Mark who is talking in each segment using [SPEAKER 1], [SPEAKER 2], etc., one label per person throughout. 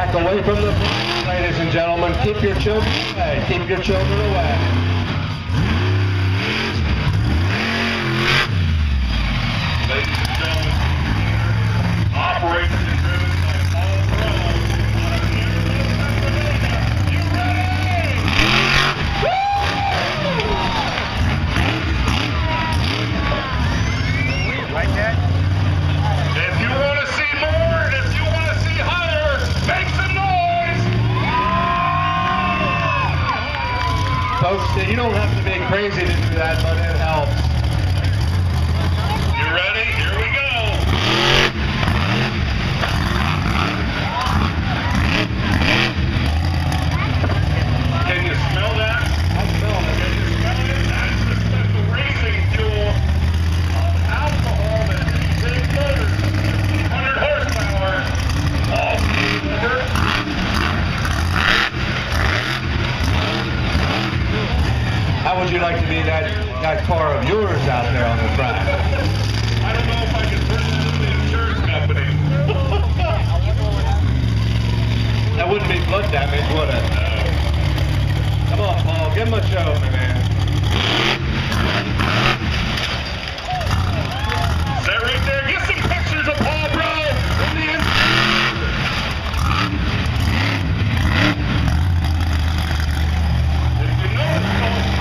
[SPEAKER 1] Back away from the front, ladies and gentlemen. Keep your children away. Keep your children away.
[SPEAKER 2] Ladies and gentlemen, operated and driven by Paul Brown out of Hamilton, Pennsylvania. You ready? Woo! Like that? If you want to see more, if you want to see higher, make some noise!
[SPEAKER 1] Folks, you don't have to be crazy to do that, but it helps.
[SPEAKER 2] You ready? Here we go. Can you smell that?
[SPEAKER 1] I smell it.
[SPEAKER 2] Can you smell it? That's the special racing fuel of alcohol that these big motors, 100 horsepower, all speed motor.
[SPEAKER 1] How would you like to be that car of yours out there on the track?
[SPEAKER 2] I don't know if I can put it in the insurance company.
[SPEAKER 1] That wouldn't be blood damage, would it? Come on, Paul, give him a show, my man.
[SPEAKER 2] That right there, get some pictures of Paul Brown in the If you notice, folks,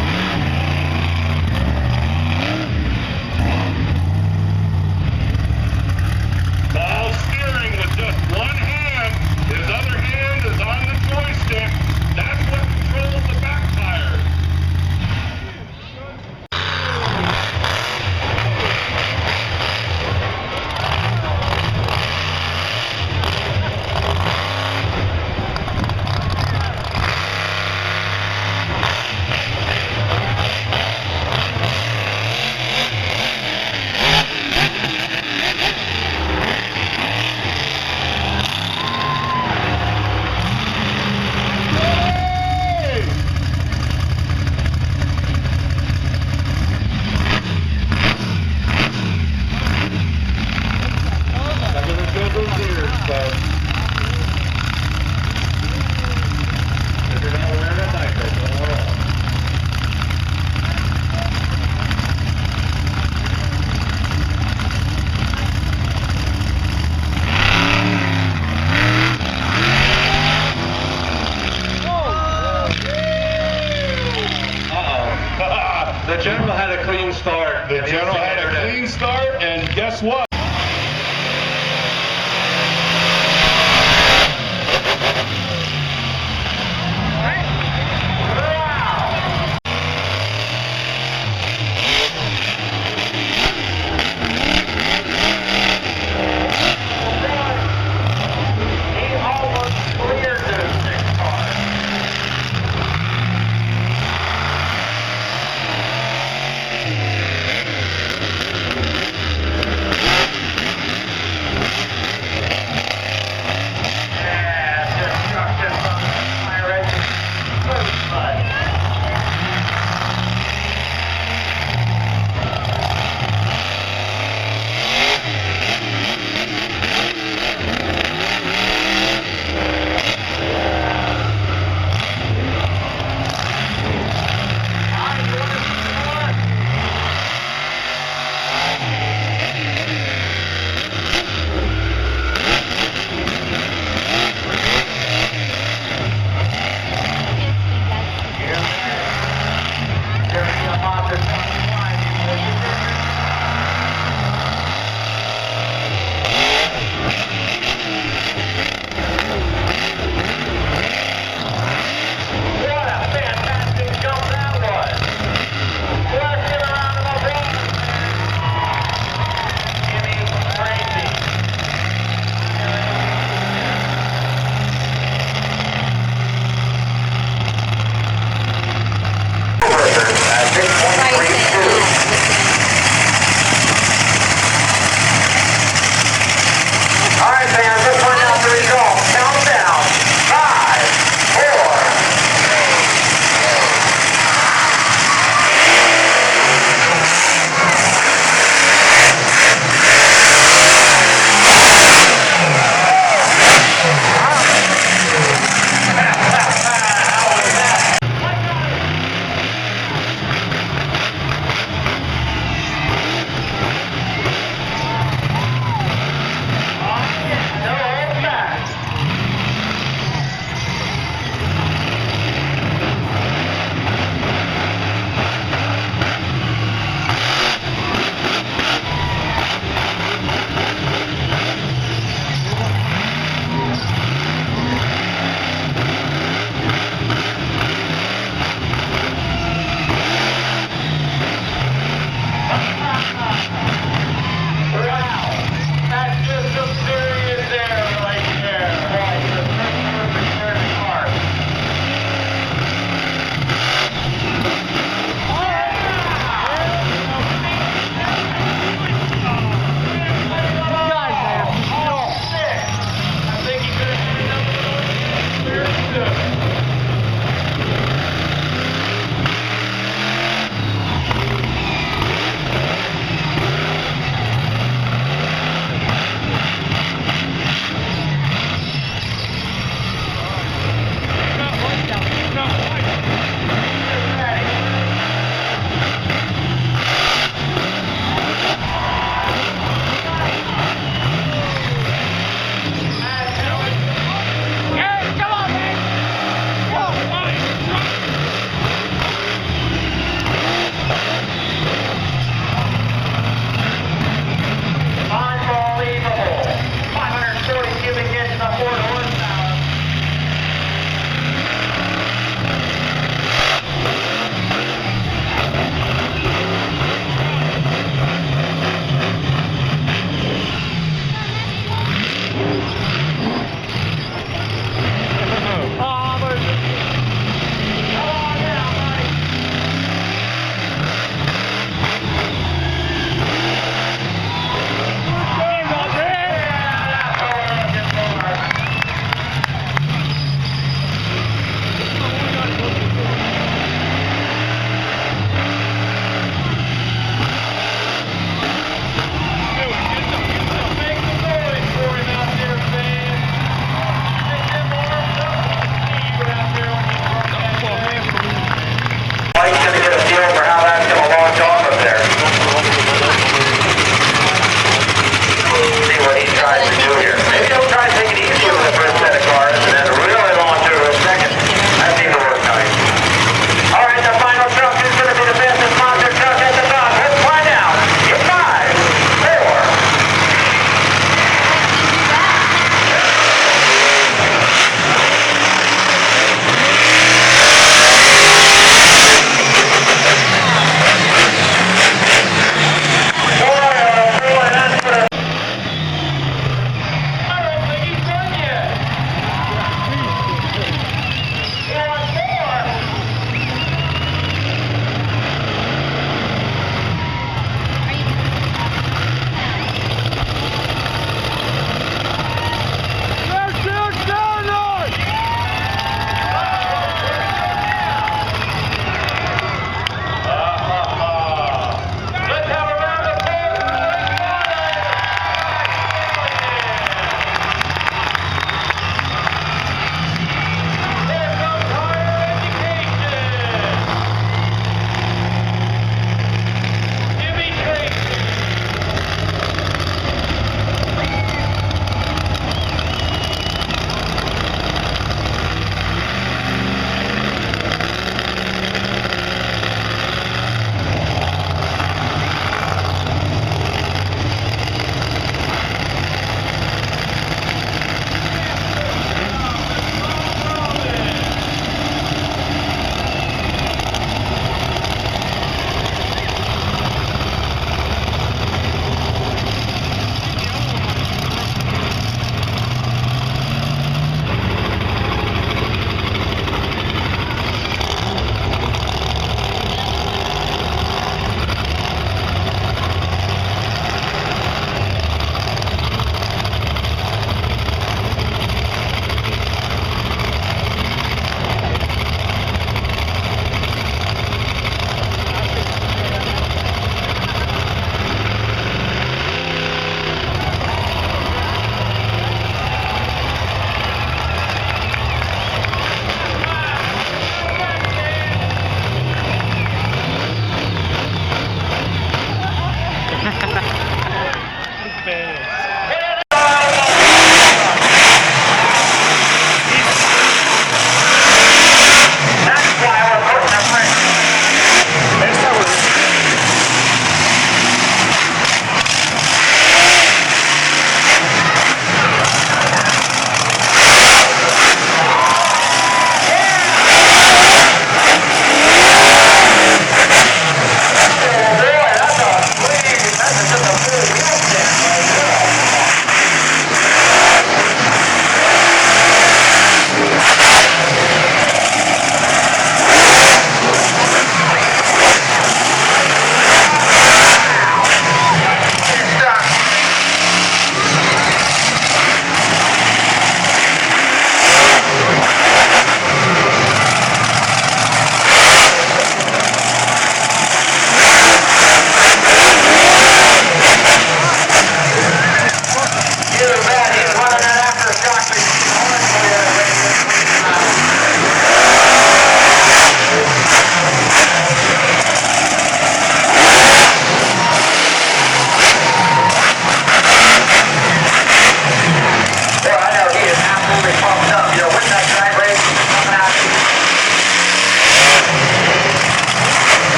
[SPEAKER 2] Paul steering with just one hand, his other hand is on the joystick. That's what controls the back tire.
[SPEAKER 1] The General had a clean start.
[SPEAKER 2] The General had a